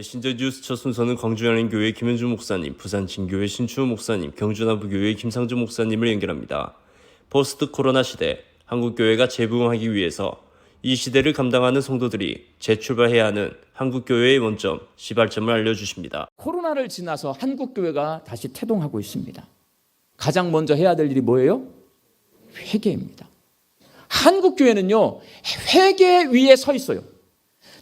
메신저 뉴스 첫 순서는 광주연인교회 김현주 목사님, 부산 진교회 신추호 목사님, 경주남부교회 김상주 목사님을 연결합니다. 포스트 코로나 시대, 한국교회가 재부흥하기 위해서 이 시대를 감당하는 성도들이 재출발해야 하는 한국교회의 원점, 시발점을 알려주십니다. 코로나를 지나서 한국교회가 다시 태동하고 있습니다. 가장 먼저 해야 될 일이 뭐예요? 회개입니다. 한국교회는요, 회개 위에 서 있어요.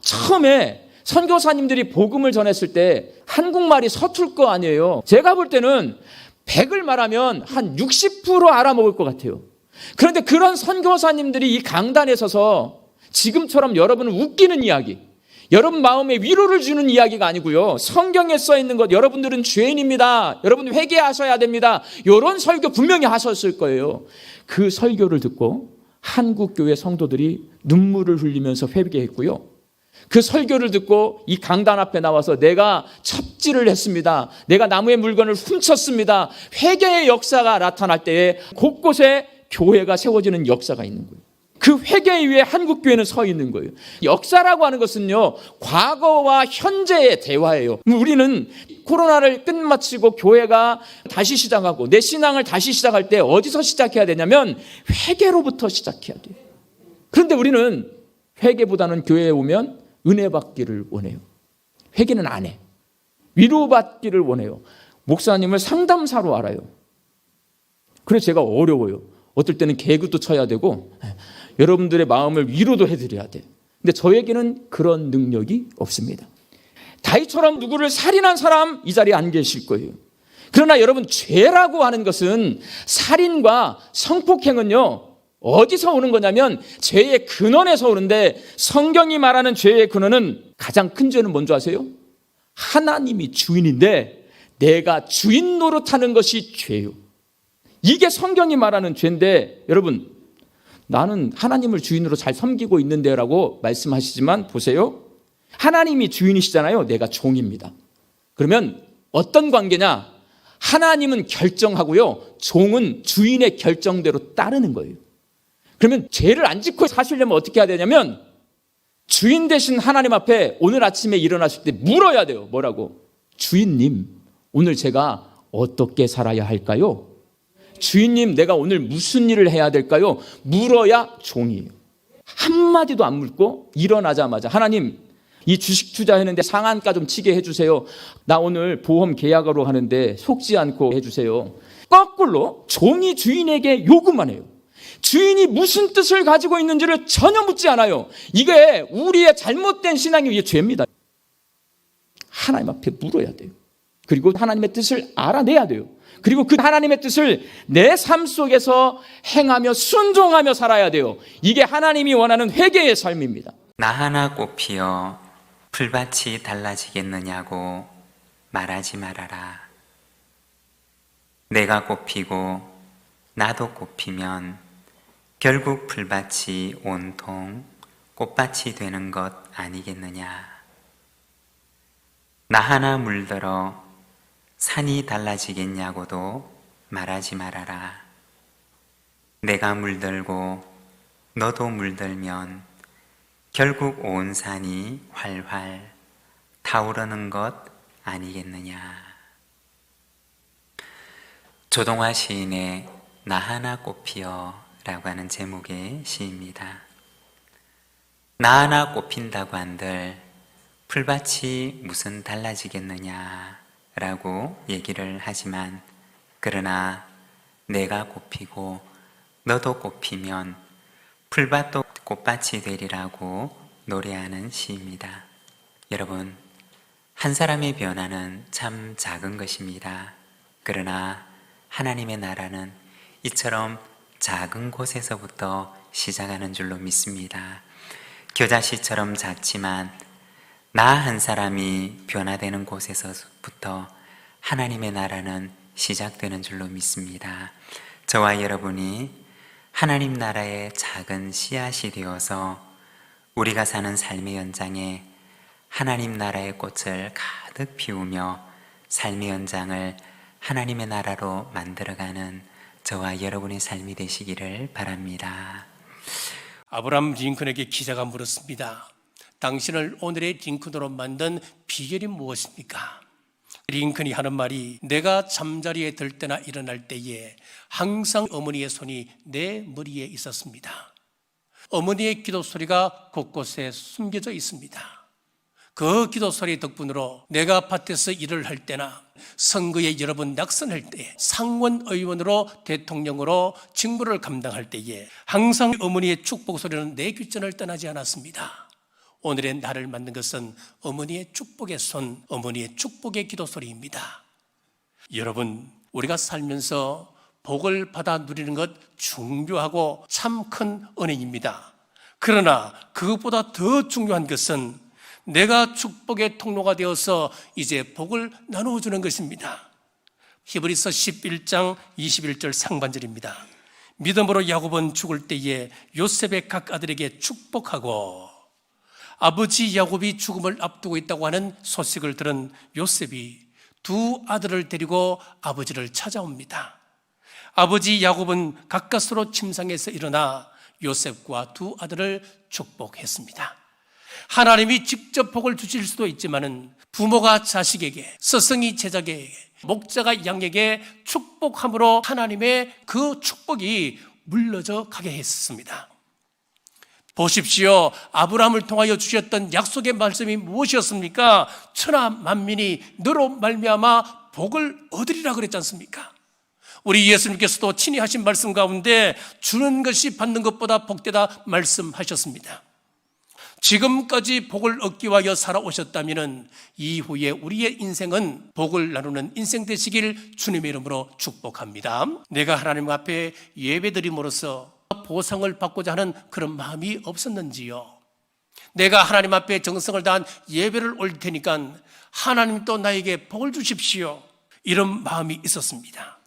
처음에 선교사님들이 복음을 전했을 때 한국말이 서툴 거 아니에요. 제가 볼 때는 100을 말하면 한 60% 알아먹을 것 같아요. 그런데 그런 선교사님들이 이 강단에 서서 지금처럼 여러분을 웃기는 이야기, 여러분 마음에 위로를 주는 이야기가 아니고요, 성경에 써 있는 것, 여러분들은 죄인입니다, 여러분 회개하셔야 됩니다, 이런 설교 분명히 하셨을 거예요. 그 설교를 듣고 한국교회 성도들이 눈물을 흘리면서 회개했고요, 그 설교를 듣고 이 강단 앞에 나와서 내가 첩지를 했습니다, 내가 남의 물건을 훔쳤습니다, 회개의 역사가 나타날 때에 곳곳에 교회가 세워지는 역사가 있는 거예요. 그 회개 위에 한국교회는 서 있는 거예요. 역사라고 하는 것은요, 과거와 현재의 대화예요. 우리는 코로나를 끝마치고 교회가 다시 시작하고 내 신앙을 다시 시작할 때 어디서 시작해야 되냐면 회개로부터 시작해야 돼요. 그런데 우리는 회개보다는 교회에 오면 은혜 받기를 원해요. 회개는 안 해. 위로받기를 원해요. 목사님을 상담사로 알아요. 그래서 제가 어려워요. 어떨 때는 개그도 쳐야 되고 여러분들의 마음을 위로도 해드려야 돼. 근데 저에게는 그런 능력이 없습니다. 다윗처럼 누구를 살인한 사람 이 자리에 안 계실 거예요. 그러나 여러분, 죄라고 하는 것은, 살인과 성폭행은요, 어디서 오는 거냐면 죄의 근원에서 오는데, 성경이 말하는 죄의 근원은, 가장 큰 죄는 뭔지 아세요? 하나님이 주인인데 내가 주인 노릇하는 것이 죄요. 이게 성경이 말하는 죄인데, 여러분, 나는 하나님을 주인으로 잘 섬기고 있는데 라고 말씀하시지만 보세요. 하나님이 주인이시잖아요. 내가 종입니다. 그러면 어떤 관계냐? 하나님은 결정하고요, 종은 주인의 결정대로 따르는 거예요. 그러면 죄를 안 짓고 사시려면 어떻게 해야 되냐면, 주인 대신 하나님 앞에 오늘 아침에 일어나실 때 물어야 돼요. 뭐라고? 주인님, 오늘 제가 어떻게 살아야 할까요? 주인님, 내가 오늘 무슨 일을 해야 될까요? 물어야 종이에요. 한마디도 안 묻고 일어나자마자, 하나님, 이 주식 투자했는데 상한가 좀 치게 해주세요. 나 오늘 보험 계약으로 하는데 속지 않고 해주세요. 거꾸로 종이 주인에게 요구만 해요. 주인이 무슨 뜻을 가지고 있는지를 전혀 묻지 않아요. 이게 우리의 잘못된 신앙이 이게 죄입니다. 하나님 앞에 물어야 돼요. 그리고 하나님의 뜻을 알아내야 돼요. 그리고 그 하나님의 뜻을 내 삶 속에서 행하며 순종하며 살아야 돼요. 이게 하나님이 원하는 회개의 삶입니다. 나 하나 꽃피어 풀밭이 달라지겠느냐고 말하지 말아라. 내가 꽃피고 나도 꽃피면 결국 풀밭이 온통 꽃밭이 되는 것 아니겠느냐. 나 하나 물들어 산이 달라지겠냐고도 말하지 말아라. 내가 물들고 너도 물들면 결국 온 산이 활활 타오르는 것 아니겠느냐. 조동화 시인의 나 하나 꽃피어 라고 하는 제목의 시입니다. 나 하나 꽃핀다고 한들 풀밭이 무슨 달라지겠느냐 라고 얘기를 하지만, 그러나 내가 꽃피고 너도 꽃피면 풀밭도 꽃밭이 되리라고 노래하는 시입니다. 여러분, 한 사람의 변화는 참 작은 것입니다. 그러나 하나님의 나라는 이처럼 작은 곳에서부터 시작하는 줄로 믿습니다. 겨자씨처럼 작지만 나 한 사람이 변화되는 곳에서부터 하나님의 나라는 시작되는 줄로 믿습니다. 저와 여러분이 하나님 나라의 작은 씨앗이 되어서 우리가 사는 삶의 연장에 하나님 나라의 꽃을 가득 피우며 삶의 연장을 하나님의 나라로 만들어가는 저와 여러분의 삶이 되시기를 바랍니다. 아브라함 링컨에게 기자가 물었습니다. 당신을 오늘의 링컨으로 만든 비결이 무엇입니까? 링컨이 하는 말이 내가 잠자리에 들 때나 일어날 때에 항상 어머니의 손이 내 머리에 있었습니다. 어머니의 기도 소리가 곳곳에 숨겨져 있습니다. 그 기도 소리 덕분으로 내가 밭에서 일을 할 때나 선거에 여러 번 낙선할 때 상원 의원으로 대통령으로 직무를 감당할 때에 항상 어머니의 축복 소리는 내 귓전을 떠나지 않았습니다. 오늘의 나를 만든 것은 어머니의 축복의 손, 어머니의 축복의 기도 소리입니다. 여러분, 우리가 살면서 복을 받아 누리는 것 중요하고 참 큰 은혜입니다. 그러나 그것보다 더 중요한 것은 내가 축복의 통로가 되어서 이제 복을 나누어주는 것입니다. 히브리서 11장 21절 상반절입니다. 믿음으로 야곱은 죽을 때에 요셉의 각 아들에게 축복하고, 아버지 야곱이 죽음을 앞두고 있다고 하는 소식을 들은 요셉이 두 아들을 데리고 아버지를 찾아옵니다. 아버지 야곱은 가까스로 침상에서 일어나 요셉과 두 아들을 축복했습니다. 하나님이 직접 복을 주실 수도 있지만은 부모가 자식에게, 스승이 제자에게, 목자가 양에게 축복함으로 하나님의 그 축복이 물러져 가게 했습니다. 보십시오. 아브라함을 통하여 주셨던 약속의 말씀이 무엇이었습니까? 천하 만민이 너로 말미암아 복을 얻으리라 그랬지 않습니까? 우리 예수님께서도 친히 하신 말씀 가운데 주는 것이 받는 것보다 복되다 말씀하셨습니다. 지금까지 복을 얻기 위하여 살아오셨다면 이후에 우리의 인생은 복을 나누는 인생 되시길 주님의 이름으로 축복합니다. 내가 하나님 앞에 예배드림으로써 보상을 받고자 하는 그런 마음이 없었는지요? 내가 하나님 앞에 정성을 다한 예배를 올릴 테니까 하나님 또 나에게 복을 주십시오, 이런 마음이 있었습니다.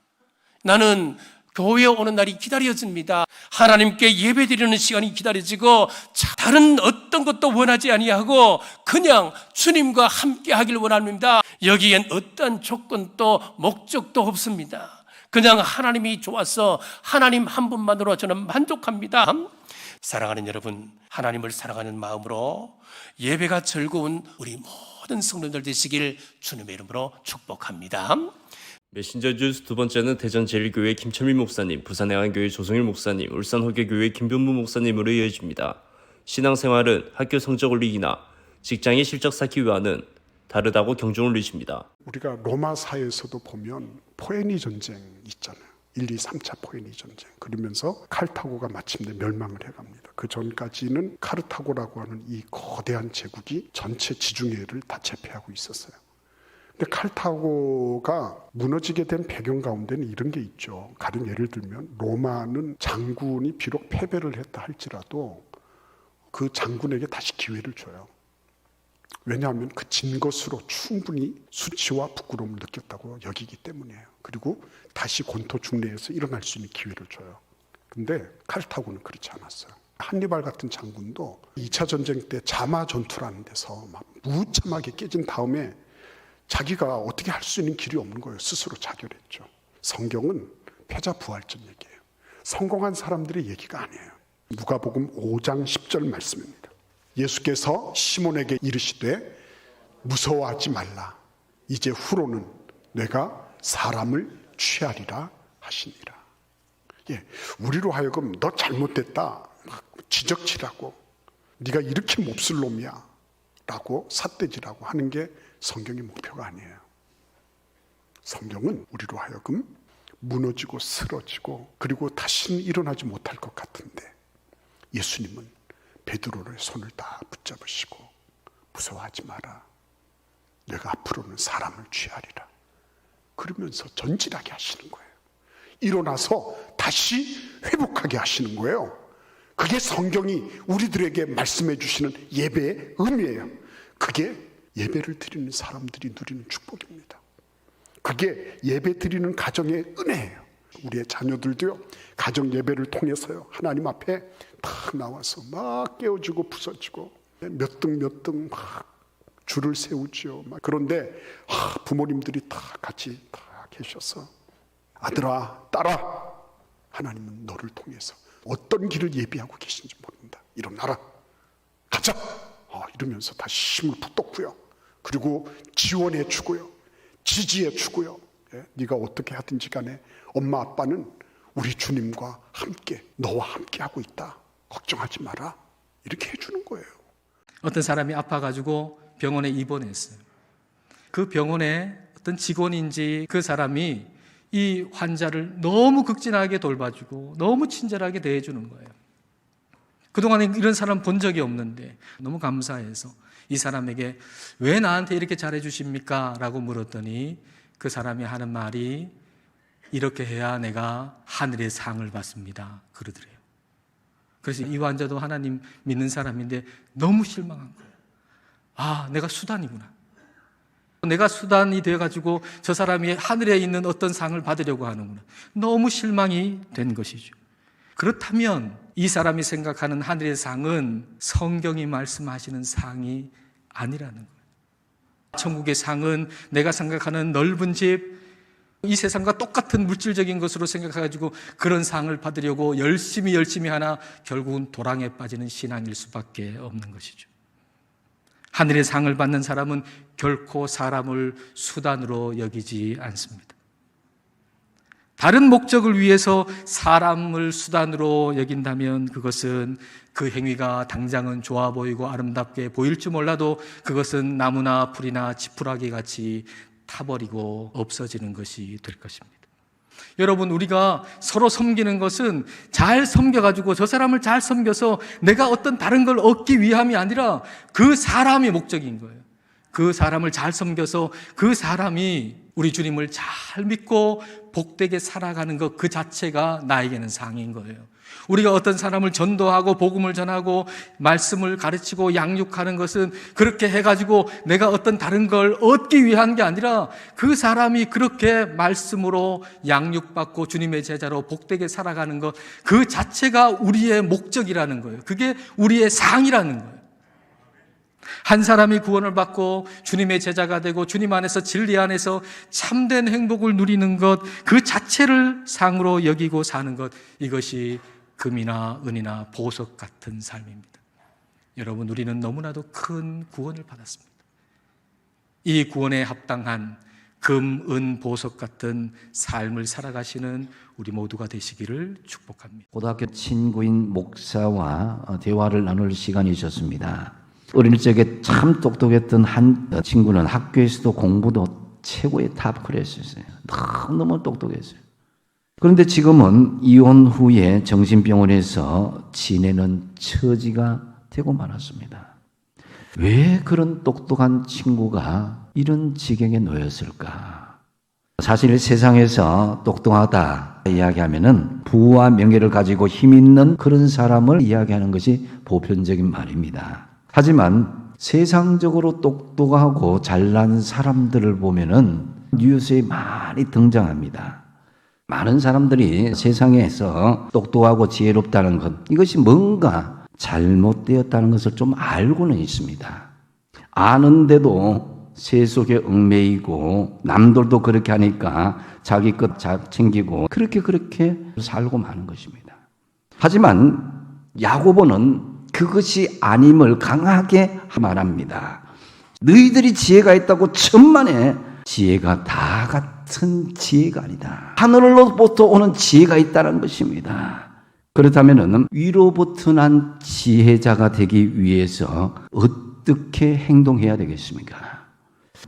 나는 교회에 오는 날이 기다려집니다. 하나님께 예배드리는 시간이 기다려지고 다른 어떤 것도 원하지 아니하고 그냥 주님과 함께 하길 원합니다. 여기엔 어떤 조건도 목적도 없습니다. 그냥 하나님이 좋아서 하나님 한 분만으로 저는 만족합니다. 사랑하는 여러분, 하나님을 사랑하는 마음으로 예배가 즐거운 우리 모든 성도들 되시길 주님의 이름으로 축복합니다. 메신저 주스 두 번째는 대전 제일교회 김철민 목사님, 부산 애환교회 조성일 목사님, 울산 허교교회 김변무 목사님으로 이어집니다. 신앙생활은 학교 성적 올리기나 직장의 실적 쌓기 위하는 다르다고 경종 올리십니다. 우리가 로마사에서도 보면 포에니 전쟁 있잖아요. 1, 2, 3차 포에니 전쟁. 그러면서 카르타고가 마침내 멸망을 해갑니다. 그 전까지는 카르타고라고 하는 이 거대한 제국이 전체 지중해를 다 제패하고 있었어요. 근데 카르타고가 무너지게 된 배경 가운데는 이런 게 있죠. 가령 예를 들면 로마는 장군이 비록 패배를 했다 할지라도 그 장군에게 다시 기회를 줘요. 왜냐하면 그 진 것으로 충분히 수치와 부끄러움을 느꼈다고 여기기 때문이에요. 그리고 다시 권토 중래에서 일어날 수 있는 기회를 줘요. 근데 카르타고는 그렇지 않았어요. 한니발 같은 장군도 2차 전쟁 때 자마 전투라는 데서 막 무참하게 깨진 다음에 자기가 어떻게 할 수 있는 길이 없는 거예요. 스스로 자결했죠. 성경은 패자부활전 얘기예요. 성공한 사람들의 얘기가 아니에요. 누가복음 5장 10절 말씀입니다. 예수께서 시몬에게 이르시되 무서워하지 말라. 이제 후로는 내가 사람을 취하리라 하시니라. 예, 우리로 하여금 너 잘못됐다, 지적질하고 네가 이렇게 몹쓸 놈이야 라고 삿대질하고 하는 게 성경의 목표가 아니에요. 성경은 우리로 하여금 무너지고 쓰러지고 그리고 다시는 일어나지 못할 것 같은데 예수님은 베드로의 손을 다 붙잡으시고 무서워하지 마라. 내가 앞으로는 사람을 취하리라. 그러면서 전진하게 하시는 거예요. 일어나서 다시 회복하게 하시는 거예요. 그게 성경이 우리들에게 말씀해 주시는 예배의 의미예요. 그게 예배를 드리는 사람들이 누리는 축복입니다. 그게 예배 드리는 가정의 은혜예요. 우리의 자녀들도요, 가정 예배를 통해서요, 하나님 앞에 딱 나와서 막 깨어지고 부서지고 몇 등 막 줄을 세우죠. 그런데 부모님들이 다 같이 다 계셔서 아들아, 딸아, 하나님은 너를 통해서 어떤 길을 예비하고 계신지 모른다. 일어나라, 가자. 이러면서 다시 힘을 북돋고요. 그리고 지원해 주고요. 지지해 주고요. 예? 네가 어떻게 하든지 간에 엄마 아빠는 우리 주님과 함께 너와 함께 하고 있다. 걱정하지 마라. 이렇게 해주는 거예요. 어떤 사람이 아파가지고 병원에 입원했어요. 그 병원에 어떤 직원인지 그 사람이 이 환자를 너무 극진하게 돌봐주고 너무 친절하게 대해주는 거예요. 그동안에 이런 사람 본 적이 없는데 너무 감사해서 이 사람에게 왜 나한테 이렇게 잘해주십니까? 라고 물었더니 그 사람이 하는 말이 이렇게 해야 내가 하늘의 상을 받습니다. 그러더래요. 그래서 이 환자도 하나님 믿는 사람인데 너무 실망한 거예요. 아, 내가 수단이구나. 내가 수단이 되어가지고 저 사람이 하늘에 있는 어떤 상을 받으려고 하는구나. 너무 실망이 된 것이죠. 그렇다면 이 사람이 생각하는 하늘의 상은 성경이 말씀하시는 상이 아니라는 거예요. 천국의 상은 내가 생각하는 넓은 집, 이 세상과 똑같은 물질적인 것으로 생각해가지고 그런 상을 받으려고 열심히 하나 결국은 도랑에 빠지는 신앙일 수밖에 없는 것이죠. 하늘의 상을 받는 사람은 결코 사람을 수단으로 여기지 않습니다. 다른 목적을 위해서 사람을 수단으로 여긴다면 그것은 그 행위가 당장은 좋아 보이고 아름답게 보일지 몰라도 그것은 나무나 풀이나 지푸라기 같이 타버리고 없어지는 것이 될 것입니다. 여러분, 우리가 서로 섬기는 것은 잘 섬겨가지고 저 사람을 잘 섬겨서 내가 어떤 다른 걸 얻기 위함이 아니라 그 사람이 목적인 거예요. 그 사람을 잘 섬겨서 그 사람이 우리 주님을 잘 믿고 복되게 살아가는 것 그 자체가 나에게는 상인 거예요. 우리가 어떤 사람을 전도하고 복음을 전하고 말씀을 가르치고 양육하는 것은 그렇게 해가지고 내가 어떤 다른 걸 얻기 위한 게 아니라 그 사람이 그렇게 말씀으로 양육받고 주님의 제자로 복되게 살아가는 것 그 자체가 우리의 목적이라는 거예요. 그게 우리의 상이라는 거예요. 한 사람이 구원을 받고 주님의 제자가 되고 주님 안에서 진리 안에서 참된 행복을 누리는 것 그 자체를 상으로 여기고 사는 것, 이것이 금이나 은이나 보석 같은 삶입니다. 여러분, 우리는 너무나도 큰 구원을 받았습니다. 이 구원에 합당한 금, 은, 보석 같은 삶을 살아가시는 우리 모두가 되시기를 축복합니다. 고등학교 친구인 목사와 대화를 나눌 시간이 있었습니다. 어릴 적에 참 똑똑했던 한 친구는 학교에서도 공부도 최고의 탑 클래스였어요. 너무너무 똑똑했어요. 그런데 지금은 이혼 후에 정신병원에서 지내는 처지가 되고 말았습니다. 왜 그런 똑똑한 친구가 이런 지경에 놓였을까? 사실 세상에서 똑똑하다 이야기하면은 부와 명예를 가지고 힘 있는 그런 사람을 이야기하는 것이 보편적인 말입니다. 하지만 세상적으로 똑똑하고 잘난 사람들을 보면은 뉴스에 많이 등장합니다. 많은 사람들이 세상에서 똑똑하고 지혜롭다는 것, 이것이 뭔가 잘못되었다는 것을 좀 알고는 있습니다. 아는데도 세속에 얽매이고 남들도 그렇게 하니까 자기 것 챙기고 그렇게 살고 마는 것입니다. 하지만 야고보는 그것이 아님을 강하게 말합니다. 너희들이 지혜가 있다고 천만에 지혜가 다 같은 지혜가 아니다. 하늘로부터 오는 지혜가 있다는 것입니다. 그렇다면 위로부터 난 지혜자가 되기 위해서 어떻게 행동해야 되겠습니까?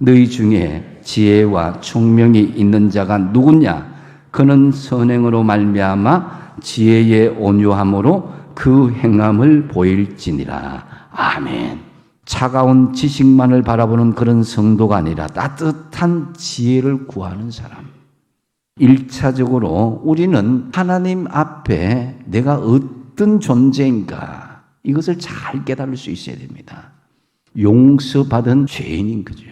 너희 중에 지혜와 총명이 있는 자가 누구냐? 그는 선행으로 말미암아 지혜의 온유함으로 그 행함을 보일지니라. 아멘. 차가운 지식만을 바라보는 그런 성도가 아니라 따뜻한 지혜를 구하는 사람. 1차적으로 우리는 하나님 앞에 내가 어떤 존재인가, 이것을 잘 깨달을 수 있어야 됩니다. 용서받은 죄인인 거죠.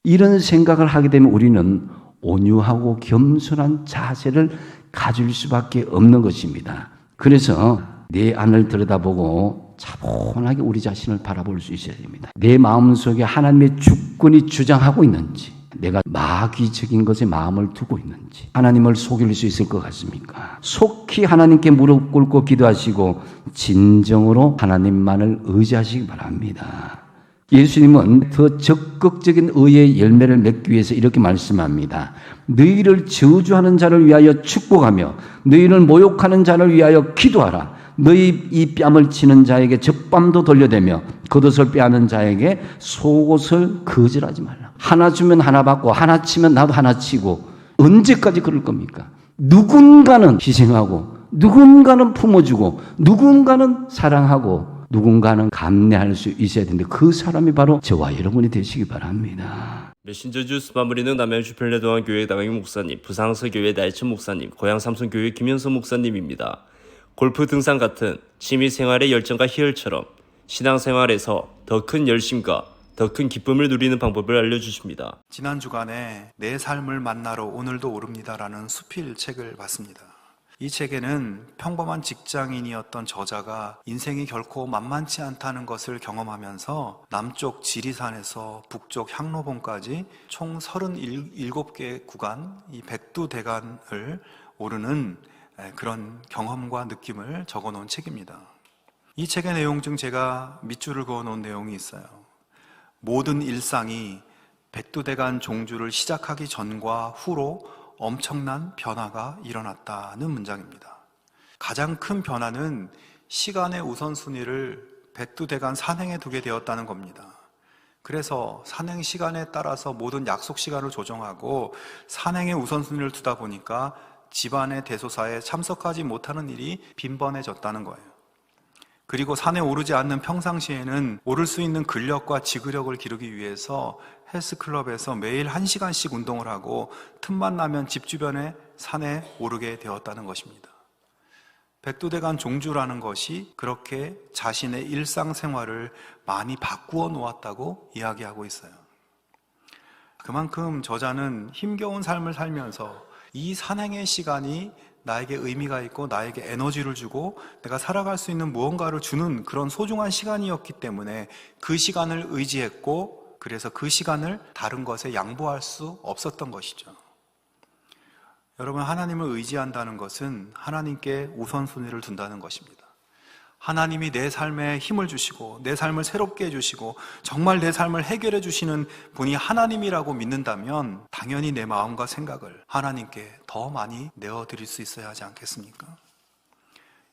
이런 생각을 하게 되면 우리는 온유하고 겸손한 자세를 가질 수밖에 없는 것입니다. 그래서 내 안을 들여다보고 차분하게 우리 자신을 바라볼 수 있어야 됩니다. 내 마음속에 하나님의 주권이 주장하고 있는지, 내가 마귀적인 것에 마음을 두고 있는지, 하나님을 속일 수 있을 것 같습니까? 속히 하나님께 무릎 꿇고 기도하시고 진정으로 하나님만을 의지하시기 바랍니다. 예수님은 더 적극적인 의의 열매를 맺기 위해서 이렇게 말씀합니다. 너희를 저주하는 자를 위하여 축복하며 너희를 모욕하는 자를 위하여 기도하라. 너희 이 뺨을 치는 자에게 적밤도 돌려대며 겉옷을 빼앗는 자에게 속옷을 거절하지 말라. 하나 주면 하나 받고 하나 치면 나도 하나 치고 언제까지 그럴 겁니까? 누군가는 희생하고 누군가는 품어주고 누군가는 사랑하고 누군가는 감내할 수 있어야 되는데 그 사람이 바로 저와 여러분이 되시기 바랍니다. 메신저 주스 마무리는 남양주 별내동안교회 나강희 목사님, 부상서교회 나혜천 목사님, 고양 삼성교회 김현서 목사님입니다. 골프 등산 같은 취미생활의 열정과 희열처럼 신앙생활에서 더 큰 열심과 더 큰 기쁨을 누리는 방법을 알려주십니다. 지난 주간에 내 삶을 만나러 오늘도 오릅니다라는 수필 책을 봤습니다. 이 책에는 평범한 직장인이었던 저자가 인생이 결코 만만치 않다는 것을 경험하면서 남쪽 지리산에서 북쪽 향로봉까지 총 37개 구간, 이 백두대간을 오르는 그런 경험과 느낌을 적어놓은 책입니다. 이 책의 내용 중 제가 밑줄을 그어놓은 내용이 있어요. 모든 일상이 백두대간 종주를 시작하기 전과 후로 엄청난 변화가 일어났다는 문장입니다. 가장 큰 변화는 시간의 우선순위를 백두대간 산행에 두게 되었다는 겁니다. 그래서 산행 시간에 따라서 모든 약속 시간을 조정하고 산행의 우선순위를 두다 보니까 집안의 대소사에 참석하지 못하는 일이 빈번해졌다는 거예요. 그리고 산에 오르지 않는 평상시에는 오를 수 있는 근력과 지구력을 기르기 위해서 헬스클럽에서 매일 1시간씩 운동을 하고 틈만 나면 집 주변에 산에 오르게 되었다는 것입니다. 백두대간 종주라는 것이 그렇게 자신의 일상생활을 많이 바꾸어 놓았다고 이야기하고 있어요. 그만큼 저자는 힘겨운 삶을 살면서 이 산행의 시간이 나에게 의미가 있고 나에게 에너지를 주고 내가 살아갈 수 있는 무언가를 주는 그런 소중한 시간이었기 때문에 그 시간을 의지했고 그래서 그 시간을 다른 것에 양보할 수 없었던 것이죠. 여러분, 하나님을 의지한다는 것은 하나님께 우선순위를 둔다는 것입니다. 하나님이 내 삶에 힘을 주시고 내 삶을 새롭게 해주시고 정말 내 삶을 해결해 주시는 분이 하나님이라고 믿는다면 당연히 내 마음과 생각을 하나님께 더 많이 내어드릴 수 있어야 하지 않겠습니까?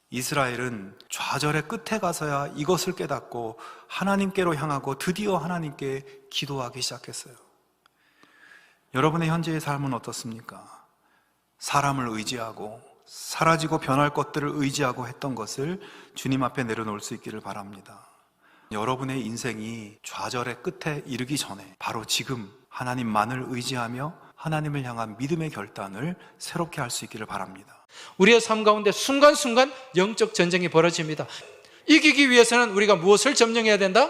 이스라엘은 좌절의 끝에 가서야 이것을 깨닫고 하나님께로 향하고 드디어 하나님께 기도하기 시작했어요. 여러분의 현재의 삶은 어떻습니까? 사람을 의지하고 사라지고 변할 것들을 의지하고 했던 것을 주님 앞에 내려놓을 수 있기를 바랍니다. 여러분의 인생이 좌절의 끝에 이르기 전에 바로 지금 하나님만을 의지하며 하나님을 향한 믿음의 결단을 새롭게 할 수 있기를 바랍니다. 우리의 삶 가운데 순간순간 영적 전쟁이 벌어집니다. 이기기 위해서는 우리가 무엇을 점령해야 된다?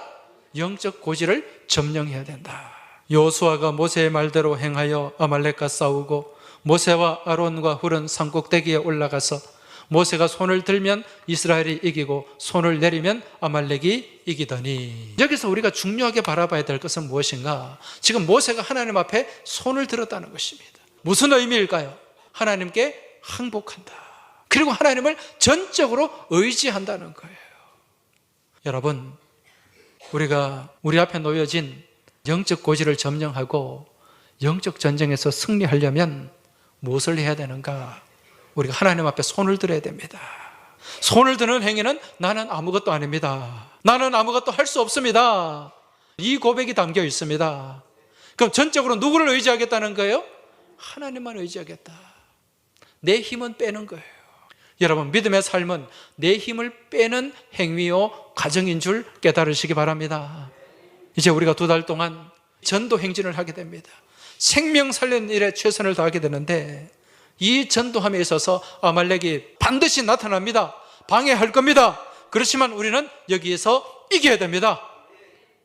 영적 고지를 점령해야 된다. 여호수아가 모세의 말대로 행하여 아말렉과 싸우고 모세와 아론과 훌은 산꼭대기에 올라가서 모세가 손을 들면 이스라엘이 이기고 손을 내리면 아말렉이 이기더니, 여기서 우리가 중요하게 바라봐야 될 것은 무엇인가? 지금 모세가 하나님 앞에 손을 들었다는 것입니다. 무슨 의미일까요? 하나님께 항복한다. 그리고 하나님을 전적으로 의지한다는 거예요. 여러분, 우리가 우리 앞에 놓여진 영적 고지를 점령하고 영적 전쟁에서 승리하려면 무엇을 해야 되는가? 우리가 하나님 앞에 손을 들어야 됩니다. 손을 드는 행위는 나는 아무것도 아닙니다. 나는 아무것도 할 수 없습니다. 이 고백이 담겨 있습니다. 그럼 전적으로 누구를 의지하겠다는 거예요? 하나님만 의지하겠다. 내 힘은 빼는 거예요. 여러분, 믿음의 삶은 내 힘을 빼는 행위요 과정인 줄 깨달으시기 바랍니다. 이제 우리가 2달 동안 전도 행진을 하게 됩니다. 생명 살리는 일에 최선을 다하게 되는데, 이 전도함에 있어서 아말렉이 반드시 나타납니다. 방해할 겁니다. 그렇지만 우리는 여기에서 이겨야 됩니다.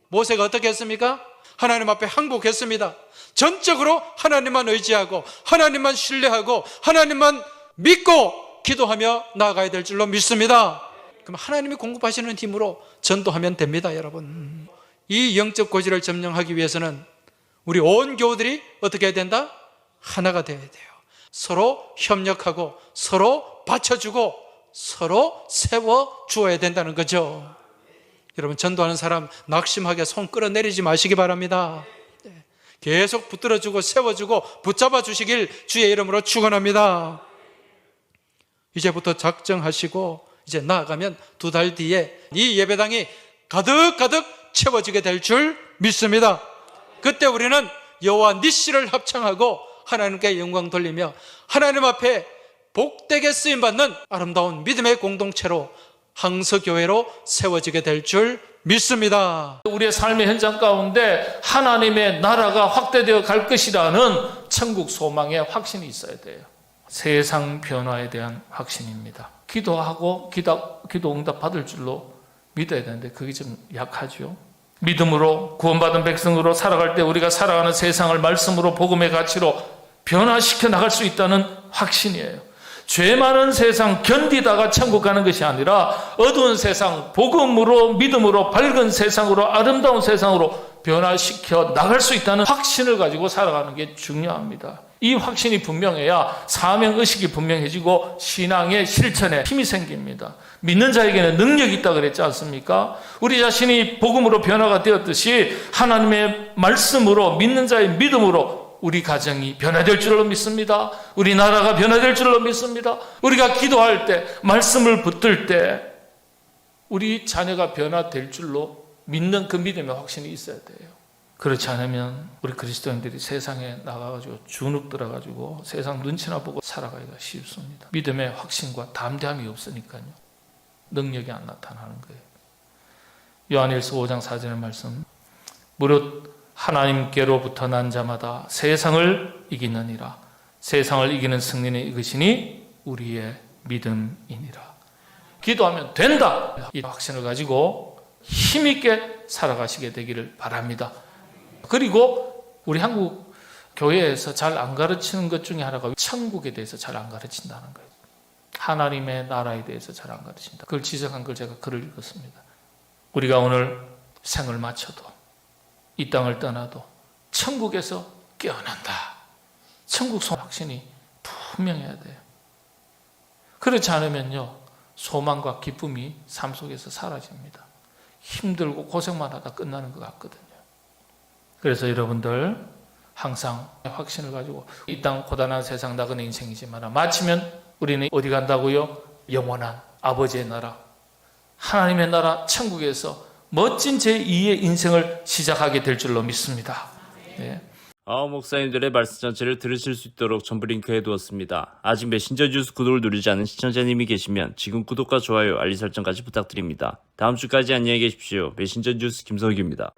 모세가 어떻게 했습니까? 하나님 앞에 항복했습니다. 전적으로 하나님만 의지하고 하나님만 신뢰하고 하나님만 믿고 기도하며 나아가야 될 줄로 믿습니다. 그럼 하나님이 공급하시는 힘으로 전도하면 됩니다. 여러분, 이 영적 고지를 점령하기 위해서는 우리 온 교우들이 어떻게 해야 된다? 하나가 되어야 돼요. 서로 협력하고 서로 받쳐주고 서로 세워주어야 된다는 거죠. 여러분, 전도하는 사람 낙심하게 손 끌어내리지 마시기 바랍니다. 계속 붙들어주고 세워주고 붙잡아 주시길 주의 이름으로 축원합니다. 이제부터 작정하시고 이제 나아가면 2달 뒤에 이 예배당이 가득가득 채워지게 될 줄 믿습니다. 그때 우리는 여호와 니시를 합창하고 하나님께 영광 돌리며 하나님 앞에 복되게 쓰임받는 아름다운 믿음의 공동체로 항서교회로 세워지게 될 줄 믿습니다. 우리의 삶의 현장 가운데 하나님의 나라가 확대되어 갈 것이라는 천국 소망의 확신이 있어야 돼요. 세상 변화에 대한 확신입니다. 기도하고 기도 응답 받을 줄로 믿어야 되는데 그게 좀 약하죠. 믿음으로 구원받은 백성으로 살아갈 때 우리가 살아가는 세상을 말씀으로 복음의 가치로 변화시켜 나갈 수 있다는 확신이에요. 죄 많은 세상 견디다가 천국 가는 것이 아니라 어두운 세상 복음으로 믿음으로 밝은 세상으로 아름다운 세상으로 변화시켜 나갈 수 있다는 확신을 가지고 살아가는 게 중요합니다. 이 확신이 분명해야 사명의식이 분명해지고 신앙의 실천에 힘이 생깁니다. 믿는 자에게는 능력이 있다 그랬지 않습니까? 우리 자신이 복음으로 변화가 되었듯이 하나님의 말씀으로 믿는 자의 믿음으로 우리 가정이 변화될 줄로 믿습니다. 우리 나라가 변화될 줄로 믿습니다. 우리가 기도할 때, 말씀을 붙들 때 우리 자녀가 변화될 줄로 믿는 그 믿음의 확신이 있어야 돼요. 그렇지 않으면 우리 그리스도인들이 세상에 나가가지고 주눅 들어가지고 세상 눈치나 보고 살아가기가 쉽습니다. 믿음의 확신과 담대함이 없으니까요. 능력이 안 나타나는 거예요. 요한일서 5장 4절의 말씀, 무릇 하나님께로부터 난 자마다 세상을 이기느니라. 세상을 이기는 승리는 이것이니 우리의 믿음이니라. 기도하면 된다. 이 확신을 가지고 힘있게 살아가시게 되기를 바랍니다. 그리고 우리 한국 교회에서 잘 안 가르치는 것 중에 하나가 천국에 대해서 잘 안 가르친다는 거예요. 하나님의 나라에 대해서 잘 안 가르친다. 그걸 지적한 걸 제가 글을 읽었습니다. 우리가 오늘 생을 마쳐도 이 땅을 떠나도 천국에서 깨어난다. 천국 확신이 분명해야 돼요. 그렇지 않으면요, 소망과 기쁨이 삶 속에서 사라집니다. 힘들고 고생만 하다 끝나는 것 같거든요. 그래서 여러분들 항상 확신을 가지고 이 땅 고단한 세상 나그네 인생이지만 마치면 우리는 어디 간다고요? 영원한 아버지의 나라, 하나님의 나라 천국에서 멋진 제2의 인생을 시작하게 될 줄로 믿습니다. 네. 목사님들의 말씀 전체를 들으실 수 있도록 전부 링크해 두었습니다. 아직 메신저 뉴스 구독을 누르지 않은 시청자님이 계시면 지금 구독과 좋아요, 알림 설정까지 부탁드립니다. 다음 주까지 안녕히 계십시오. 메신저 뉴스 김석규입니다.